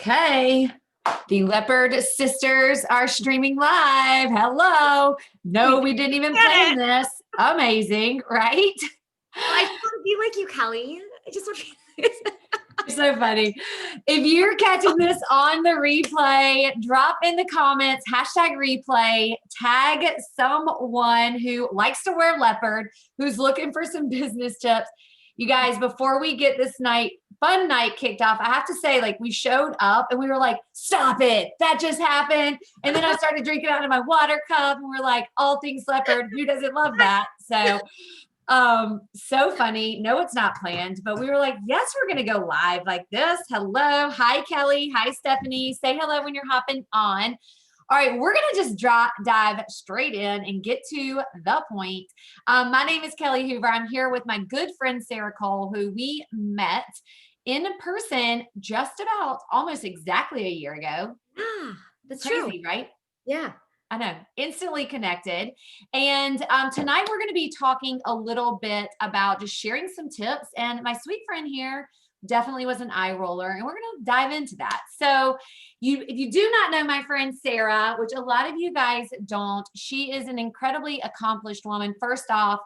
Okay. The Leopard sisters are streaming live. Hello. No, we didn't even plan this. Amazing, right? Well, I just want to be like you, Kelly. I just want to be You're so funny. If you're catching this on the replay, drop in the comments, #replay, tag someone who likes to wear leopard, who's looking for some business tips. You guys, before we get this fun night kicked off, I have to say, like, we showed up and we were like, stop it. That just happened. And then I started drinking out of my water cup and we're like, all things leopard. Who doesn't love that? So funny. No, it's not planned, but we were like, yes, we're going to go live like this. Hello. Hi, Kelly. Hi, Stephanie. Say hello when you're hopping on. All right, we're going to just dive straight in and get to the point. My name is Kelly Hoover. I'm here with my good friend, Sarah Cole, who we met in person just about almost exactly a year ago. Yeah, that's crazy, true. Right? Yeah. I know, instantly connected. And tonight we're going to be talking a little bit about just sharing some tips. And my sweet friend here definitely was an eye roller, and we're going to dive into that. So if you do not know my friend Sarah, which a lot of you guys don't, she is an incredibly accomplished woman. First off,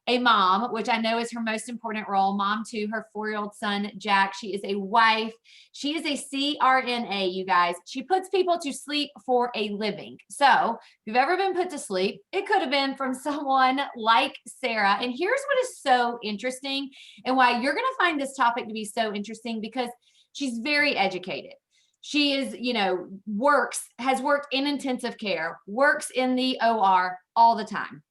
a mom, which I know is her most important role, mom to her 4-year-old son, Jack. She is a wife. She is a CRNA, you guys. She puts people to sleep for a living. So if you've ever been put to sleep, it could have been from someone like Sarah. And here's what is so interesting and why you're going to find this topic to be so interesting, because she's very educated. She is, has worked in intensive care, works in the OR all the time.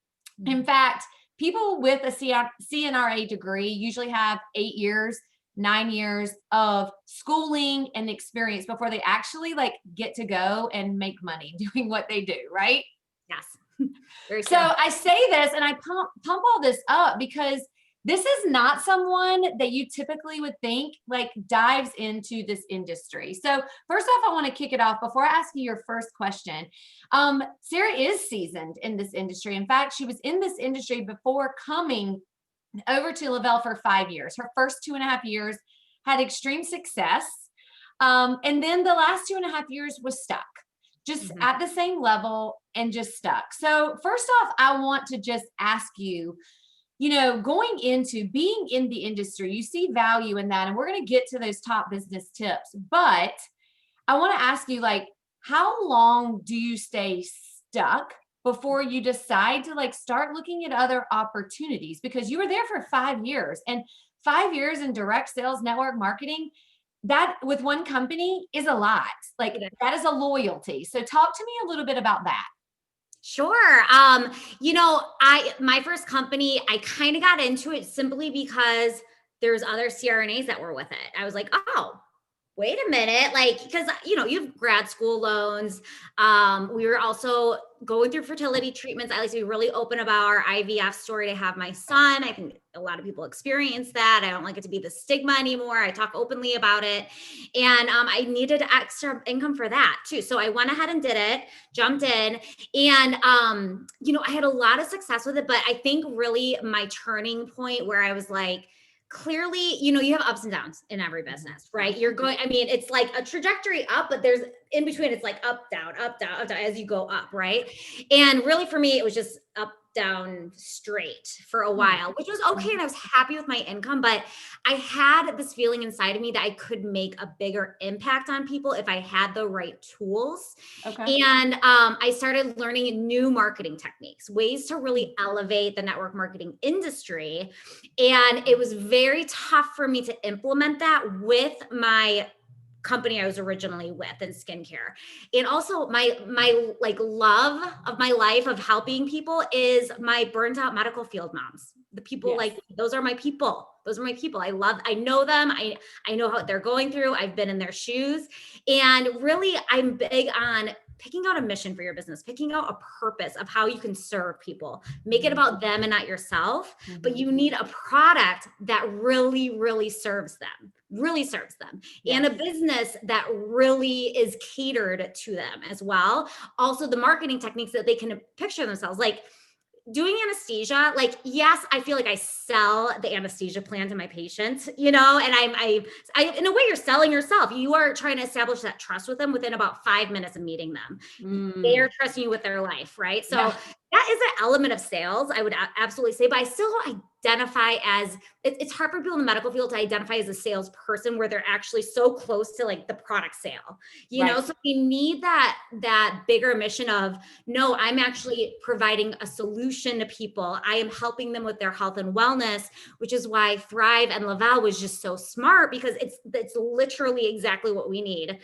In fact, people with a CNRA degree usually have 8 years, 9 years of schooling and experience before they actually get to go and make money doing what they do, right? Yes. So I say this and I pump all this up because this is not someone that you typically would think dives into this industry. So first off, I want to kick it off before I ask you your first question. Sarah is seasoned in this industry. In fact, she was in this industry before coming over to Lavelle for 5 years. Her first 2.5 years had extreme success. And then the last 2.5 years was stuck, just at the same level and just stuck. So first off, I want to just ask you, going into being in the industry, you see value in that. And we're going to get to those top business tips. But I want to ask you, how long do you stay stuck before you decide to start looking at other opportunities? Because you were there for 5 years, and 5 years in direct sales network marketing, that with one company is a lot. That is a loyalty. So talk to me a little bit about that. Sure. My first company, I kind of got into it simply because there's other CRNAs that were with it. I was like, oh, wait a minute. Because, you have grad school loans. We were also going through fertility treatments. I like to be really open about our IVF story to have my son. I think a lot of people experience that. I don't like it to be the stigma anymore. I talk openly about it. And I needed extra income for that too. So I went ahead and did it, jumped in. And, I had a lot of success with it. But I think really my turning point where I was like, clearly, you have ups and downs in every business, right? It's like a trajectory up, but there's in between, it's like up, down, up, down, up, down as you go up, right? And really for me, it was just up, down, straight for a while, which was okay. And I was happy with my income, but I had this feeling inside of me that I could make a bigger impact on people if I had the right tools. Okay. And I started learning new marketing techniques, ways to really elevate the network marketing industry. And it was very tough for me to implement that with my company I was originally with in skincare. And also my love of my life of helping people is my burnt out medical field moms. The people those are my people. Those are my people. I know them. I know how they're going through. I've been in their shoes. And really I'm big on picking out a mission for your business, picking out a purpose of how you can serve people, make it about them and not yourself, but you need a product that really, really serves them, and a business that really is catered to them as well. Also the marketing techniques that they can picture themselves. doing anesthesia, like, yes, I feel like I sell the anesthesia plan to my patients, you know, and in a way, you're selling yourself. You are trying to establish that trust with them within about 5 minutes of meeting them. They Mm, are trusting you with their life, right? So yeah. that is an element of sales, I would absolutely say, but I still identify as it's hard for people in the medical field to identify as a salesperson where they're actually so close to like the product sale, you know? Right. So we need that bigger mission of, no, I'm actually providing a solution to people. I am helping them with their health and wellness, which is why Thrive and Lavelle was just so smart, because it's literally exactly what we need.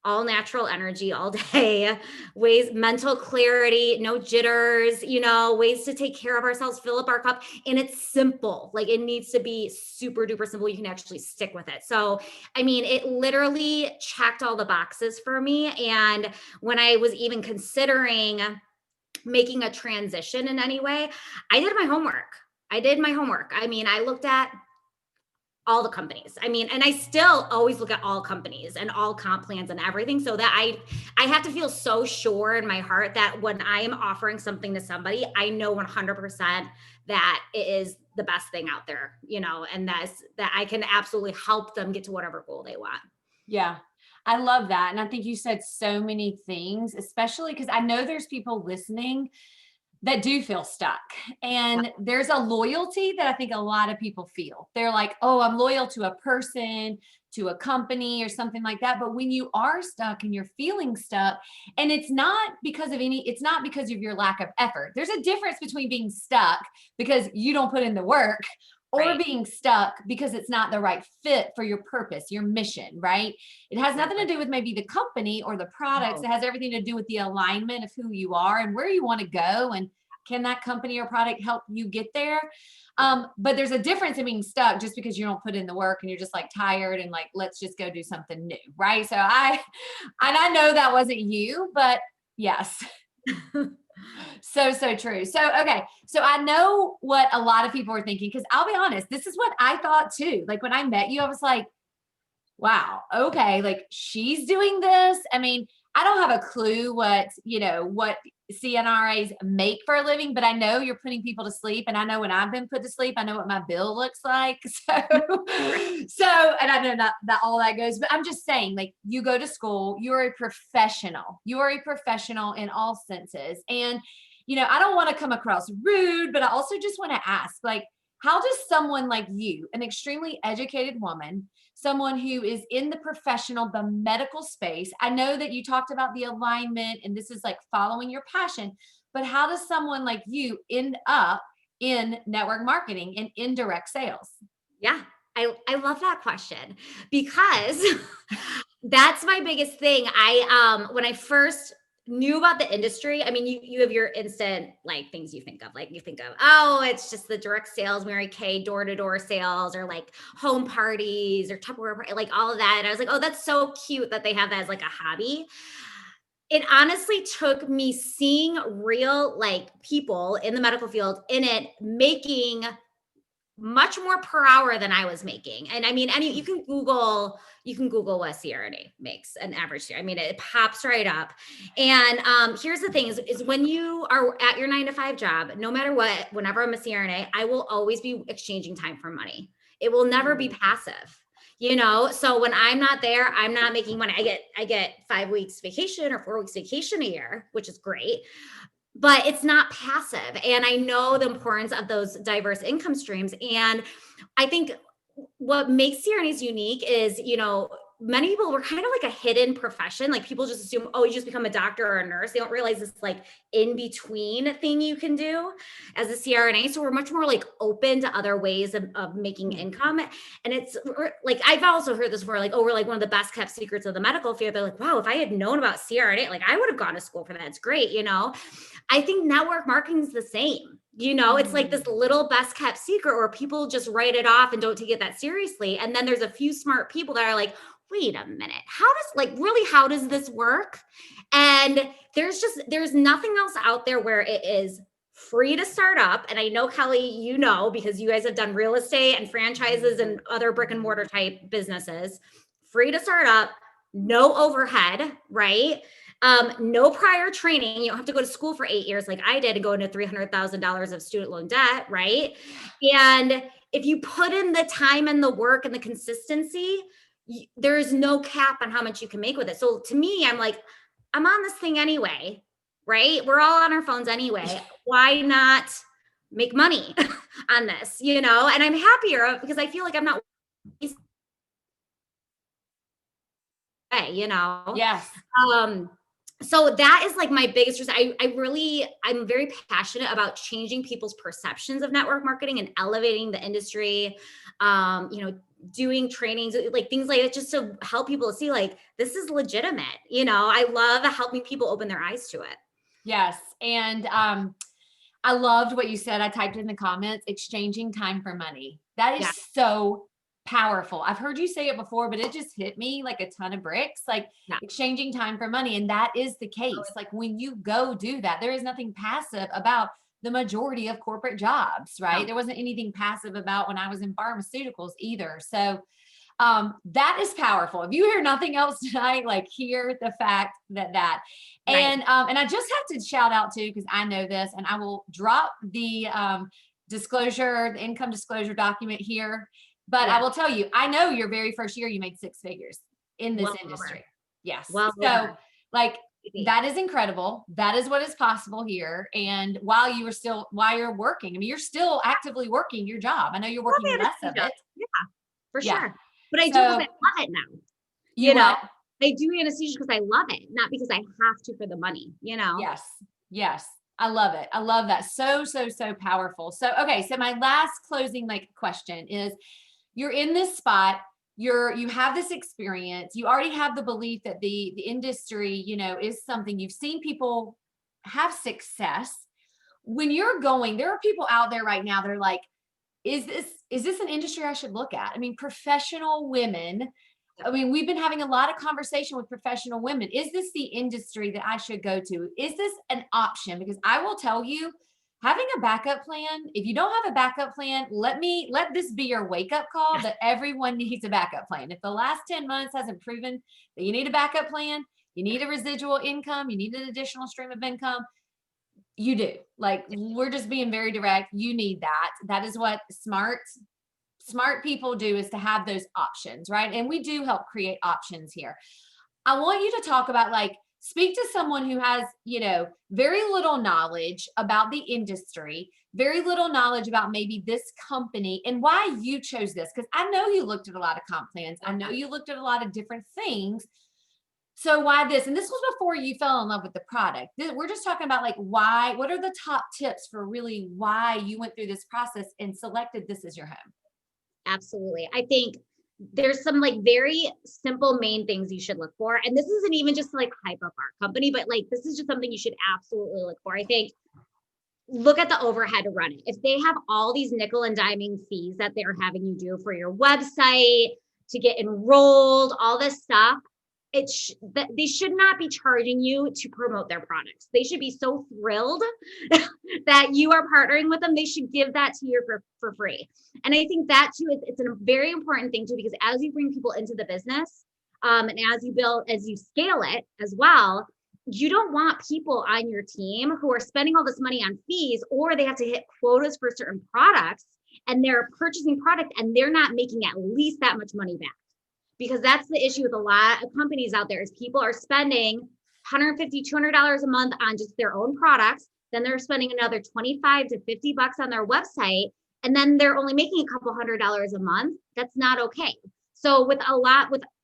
All natural energy all day, ways, mental clarity, no jitters, you know, ways to take care of ourselves, fill up our cup. And it's simple. Like, it needs to be super duper simple. You can actually stick with it. So, I mean, it literally checked all the boxes for me. And when I was even considering making a transition in any way, I did my homework. I mean, I looked at all the companies. I mean, and I still always look at all companies and all comp plans and everything, so that I have to feel so sure in my heart that when I am offering something to somebody, I know 100% that it is the best thing out there, you know, and that I can absolutely help them get to whatever goal they want. Yeah. I love that. And I think you said so many things, especially because I know there's people listening that do feel stuck. Yeah. And there's a loyalty that I think a lot of people feel. They're like, oh, I'm loyal to a person, to a company, or something like that. But when you are stuck and you're feeling stuck, and it's not because of your lack of effort. There's a difference between being stuck because you don't put in the work, or Right. being stuck because it's not the right fit for your purpose, your mission, right? It has nothing to Exactly. do with maybe the company or the products. No. It has everything to do with the alignment of who you are and where you want to go. And can that company or product help you get there? Yeah. But there's a difference in being stuck just because you don't put in the work and you're just like tired and like, let's just go do something new, right? And I know that wasn't you, but yes. So true. So, okay. So I know what a lot of people are thinking, because I'll be honest, this is what I thought too. Like when I met you, I was like, wow, okay, like she's doing this. I mean, I don't have a clue what CNRAs make for a living, but I know you're putting people to sleep. And I know when I've been put to sleep, I know what my bill looks like. And I know not that all that goes, but I'm just saying, like, you go to school, you're a professional. You are a professional in all senses. And, I don't want to come across rude, but I also just want to ask, like, how does someone like you, an extremely educated woman, someone who is in the professional, the medical space. I know that you talked about the alignment and this is like following your passion, but how does someone like you end up in network marketing and indirect sales? Yeah. I love that question, because that's my biggest thing. When I first knew about the industry, I mean, you have your instant like things you think of. Like, you think of, oh, it's just the direct sales, Mary Kay, door-to-door sales, or like home parties or Tupperware, like all of that. And I was like, oh, that's so cute that they have that as like a hobby. It honestly took me seeing real like people in the medical field in it making much more per hour than I was making. And I mean, you can Google what CRNA makes an average year. I mean, it pops right up. And here's the thing is when you are at your 9 to 5 job, no matter what, whenever I'm a CRNA, I will always be exchanging time for money. It will never be Mm. passive. You know, so when I'm not there, I'm not making money. I get 5 weeks vacation or 4 weeks vacation a year, which is great, but it's not passive. And I know the importance of those diverse income streams. And I think what makes CRNAs unique is, many people were kind of like a hidden profession. Like, people just assume, oh, you just become a doctor or a nurse. They don't realize this like in between thing you can do as a CRNA. So we're much more like open to other ways of making Mm. income. And it's like, I've also heard this before, like, oh, we're like one of the best kept secrets of the medical field. They're like, wow, if I had known about CRNA, like I would have gone to school for that. It's great. I think network marketing is the same. It's like this Mm. little best kept secret where people just write it off and don't take it that seriously. And then there's a few smart people that are like, wait a minute, how does this work? And there's nothing else out there where it is free to start up. And I know, Kelly, because you guys have done real estate and franchises and other brick and mortar type businesses, free to start up, no overhead, right? No prior training. You don't have to go to school for 8 years like I did and go into $300,000 of student loan debt, right? And if you put in the time and the work and the consistency, there's no cap on how much you can make with it. So to me, I'm like, I'm on this thing anyway, right? We're all on our phones anyway. Why not make money on this, And I'm happier because I feel like I'm not way. Yes. So that is like my biggest reason. I'm very passionate about changing people's perceptions of network marketing and elevating the industry. Doing trainings, like things like that, just to help people see like this is legitimate. I love helping people open their eyes to it. Yes. And I loved what you said. I typed in the comments, exchanging time for money. That is so powerful. I've heard you say it before, but it just hit me like a ton of bricks, like exchanging time for money. And that is the case. Like when you go do that, there is nothing passive about the majority of corporate jobs, right? There wasn't anything passive about when I was in pharmaceuticals either. So that is powerful. If you hear nothing else tonight, like hear the fact that. And I just have to shout out too, because I know this, and I will drop the the income disclosure document here. But I will tell you, I know your very first year you made 6 figures in this industry. Yes. So like that is incredible. That is what is possible here. And while you're working, I mean, you're still actively working your job. I know you're working less of it. Yeah, for sure. But I do because I love it now. I do anesthesia because I love it, not because I have to for the money, Yes. Yes. I love it. I love that. So, so, so powerful. So, okay. So my last closing question is, you're in this spot, you have this experience, you already have the belief that the industry, is something you've seen people have success. When you're going, there are people out there right now that are like, is this an industry I should look at? I mean, professional women. I mean, we've been having a lot of conversation with professional women. Is this the industry that I should go to? Is this an option? Because I will tell you, having a backup plan, if you don't have a backup plan, let this be your wake up call that everyone needs a backup plan. If the last 10 months hasn't proven that you need a backup plan, you need a residual income, you need an additional stream of income, you do. Like, we're just being very direct. You need that. That is what smart people do, is to have those options, right? And we do help create options here. I want you to talk about, speak to someone who has, very little knowledge about the industry, very little knowledge about maybe this company and why you chose this. Because I know you looked at a lot of comp plans. I know you looked at a lot of different things. So why this? And this was before you fell in love with the product. We're just talking about why, what are the top tips for really why you went through this process and selected this as your home? Absolutely. I think there's some very simple main things you should look for. And this isn't even just hype up our company, but this is just something you should absolutely look for. I think look at the overhead to run it. If they have all these nickel and diming fees that they're having you do for your website, to get enrolled, all this stuff, they should not be charging you to promote their products. They should be so thrilled that you are partnering with them. They should give that to you for free. And I think that too, it's a very important thing too, because as you bring people into the business, and as you scale it as well, you don't want people on your team who are spending all this money on fees, or they have to hit quotas for certain products and they're purchasing product and they're not making at least that much money back. Because that's the issue with a lot of companies out there, is people are spending $150, $200 a month on just their own products. Then they're spending another $25 to $50 on their website. And then they're only making a couple $100 a month. That's not okay. So with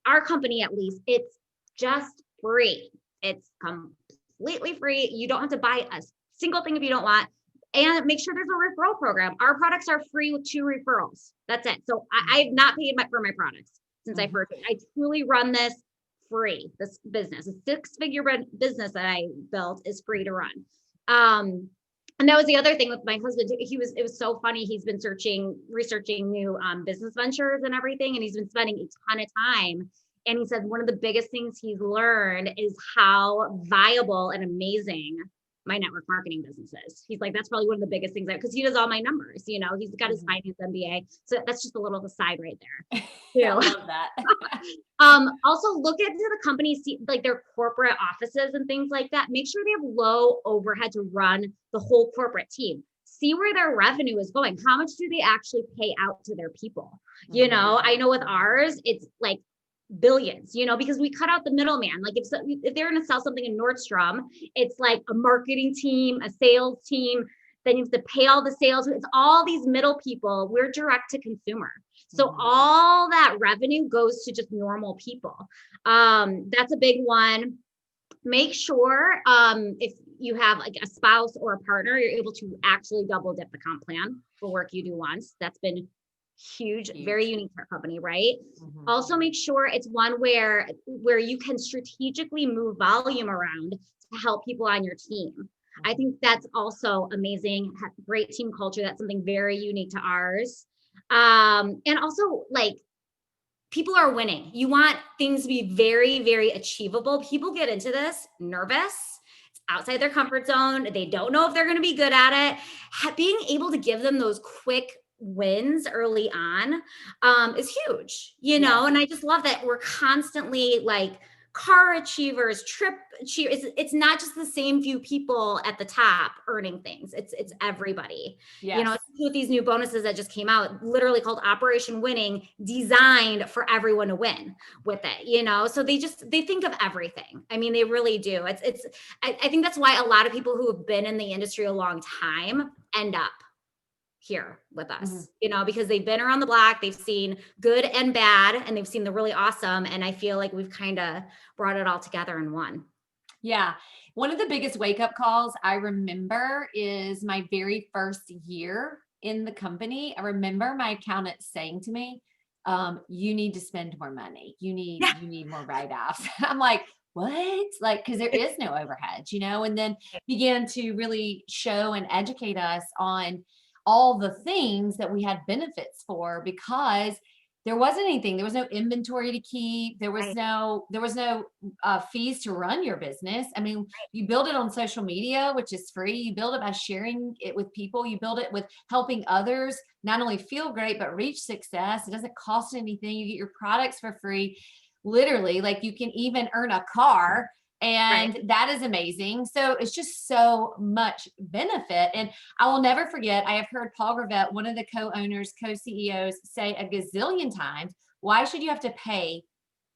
our company, at least, it's just free. It's completely free. You don't have to buy a single thing if you don't want. And make sure there's a referral program. Our products are free with 2 referrals. That's it. So I've not paid for my products since I first. I truly run this free. This business, a 6-figure business that I built, is free to run. And that was the other thing with my husband. It was so funny. He's been researching new business ventures and everything, and he's been spending a ton of time. And he said one of the biggest things he's learned is how viable and amazing my network marketing businesses. He's like, that's probably one of the biggest things because he does all my numbers, he's got his finance MBA. So that's just a little aside right there. I love that. Also look into the companies, like their corporate offices and things like that. Make sure they have low overhead to run the whole corporate team. See where their revenue is going. How much do they actually pay out to their people? I know with ours, it's like billions, because we cut out the middleman. Like if they're going to sell something in Nordstrom, it's like a marketing team, a sales team, then you have to pay all the sales. It's all these middle people. We're direct to consumer. So all that revenue goes to just normal people. That's a big one. Make sure if you have like a spouse or a partner, you're able to actually double dip the comp plan for work you do once. That's been huge, very unique to our company, right? Also make sure it's one where you can strategically move volume around to help people on your team. I think that's also amazing. Great team culture. That's something very unique to ours. And also like people are winning. You want things to be very, very achievable. People get into this nervous. It's outside their comfort zone. They don't know if they're going to be good at it. Being able to give them those quick wins early on is huge, and I just love that we're constantly like car achievers, trip achievers. It's not just the same few people at the top earning things. It's everybody. With these new bonuses that just came out, literally called Operation Winning, designed for everyone to win with it. So they think of everything. I mean, they really do. I think that's why a lot of people who have been in the industry a long time end up here with us, because they've been around the block, they've seen good and bad, and they've seen the really awesome. And I feel like we've kind of brought it all together in one. Yeah. One of the biggest wake up calls I remember is my very first year in the company. I remember my accountant saying to me, you need to spend more money. You need more write-offs. I'm like, what? Like, cause there is no overhead, and then began to really show and educate us on all the things that we had benefits for, because there wasn't anything. There was no inventory to keep. There was no fees to run your business. I mean, you build it on social media, which is free. You build it by sharing it with people. You build it with helping others not only feel great, but reach success. It doesn't cost anything. You get your products for free. Literally, like you can even earn a car. And that is amazing. So it's just so much benefit. And I will never forget, I have heard Paul Gravett, one of the co-owners, co-CEOs, say a gazillion times, why should you have to pay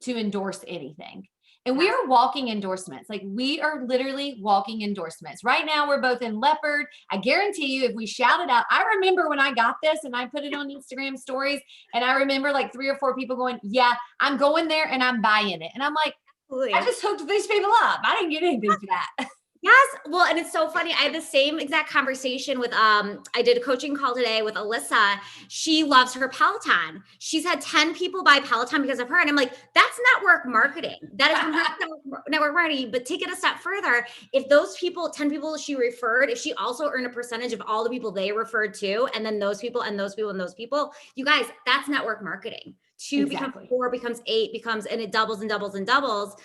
to endorse anything? And we are walking endorsements. Like we are literally walking endorsements. Right now, we're both in Leopard. I guarantee you, if we shout it out, I remember when I got this and I put it on Instagram stories, and I remember like 3 or 4 people going, yeah, I'm going there and I'm buying it. And I'm like, I just hooked these people up. I didn't get anything for that. Yes. Well, and it's so funny. I had the same exact conversation with, I did a coaching call today with Alyssa. She loves her Peloton. She's had 10 people buy Peloton because of her. And I'm like, that's network marketing. That is 100% network marketing. But take it a step further. If those people, 10 people she referred, if she also earned a percentage of all the people they referred to, and then those people and those people and those people, you guys, that's network marketing. 2 becomes 4, becomes 8, and it doubles and doubles and doubles.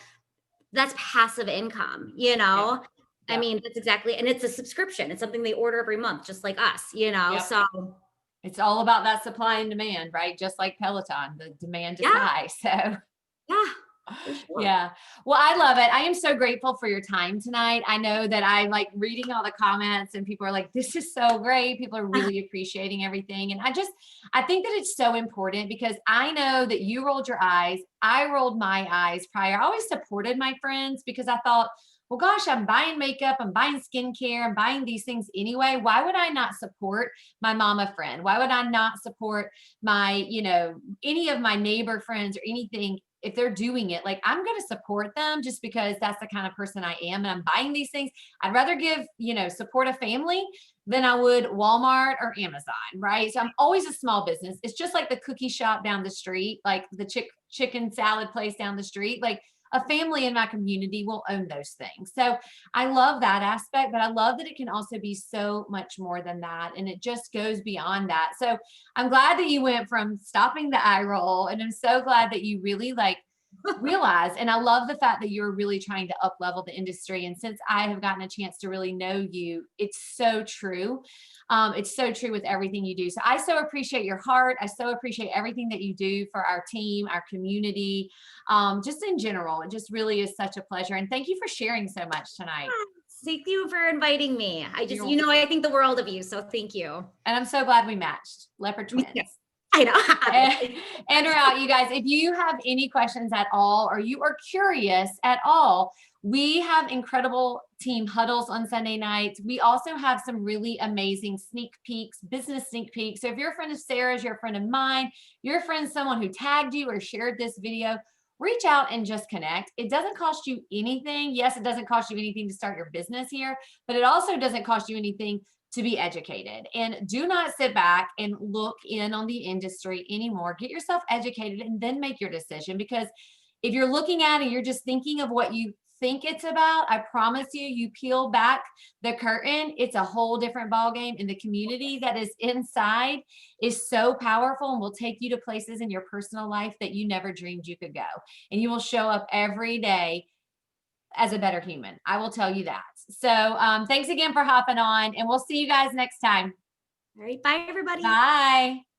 That's passive income, Yeah. I mean, that's exactly, and it's a subscription. It's something they order every month, just like us, so. It's all about that supply and demand, right? Just like Peloton, the demand is high. So yeah. Sure. Yeah. Well, I love it. I am so grateful for your time tonight. I know that I'm like reading all the comments and people are like, this is so great. People are really appreciating everything. And I think that it's so important because I know that you rolled your eyes. I rolled my eyes prior. I always supported my friends because I thought, well, gosh, I'm buying makeup, I'm buying skincare, I'm buying these things anyway. Why would I not support my mama friend? Why would I not support my, any of my neighbor friends or anything? If they're doing it, like I'm going to support them just because that's the kind of person I am. And I'm buying these things. I'd rather give, support a family than I would Walmart or Amazon. Right. So I'm always a small business. It's just like the cookie shop down the street, like the chicken salad place down the street. Like a family in my community will own those things. So I love that aspect, but I love that it can also be so much more than that. And it just goes beyond that. So I'm glad that you went from stopping the eye roll, and I'm so glad that you really realize, and I love the fact that you're really trying to up level the industry. And since I have gotten a chance to really know you, it's so true. It's so true with everything you do. So I so appreciate your heart. I so appreciate everything that you do for our team, our community, just in general. It just really is such a pleasure. And thank you for sharing so much tonight. Thank you for inviting me. I just, You're- I think the world of you. So thank you. And I'm so glad we matched. Leopard Me too. twins. I know. And we're out, you guys. If you have any questions at all, or you are curious at all, we have incredible team huddles on Sunday nights. We also have some really amazing sneak peeks, business sneak peeks. So if you're a friend of Sarah's, you're a friend of mine, you're a friend of someone who tagged you or shared this video, reach out and just connect. It doesn't cost you anything. Yes, it doesn't cost you anything to start your business here, but it also doesn't cost you anything to be educated. And do not sit back and look in on the industry anymore. Get yourself educated and then make your decision. Because if you're looking at it, you're just thinking of what you think it's about, I promise you, you peel back the curtain, it's a whole different ballgame. And the community that is inside is so powerful and will take you to places in your personal life that you never dreamed you could go. And you will show up every day as a better human. I will tell you that. So thanks again for hopping on, and we'll see you guys next time. All right. Bye, everybody. Bye.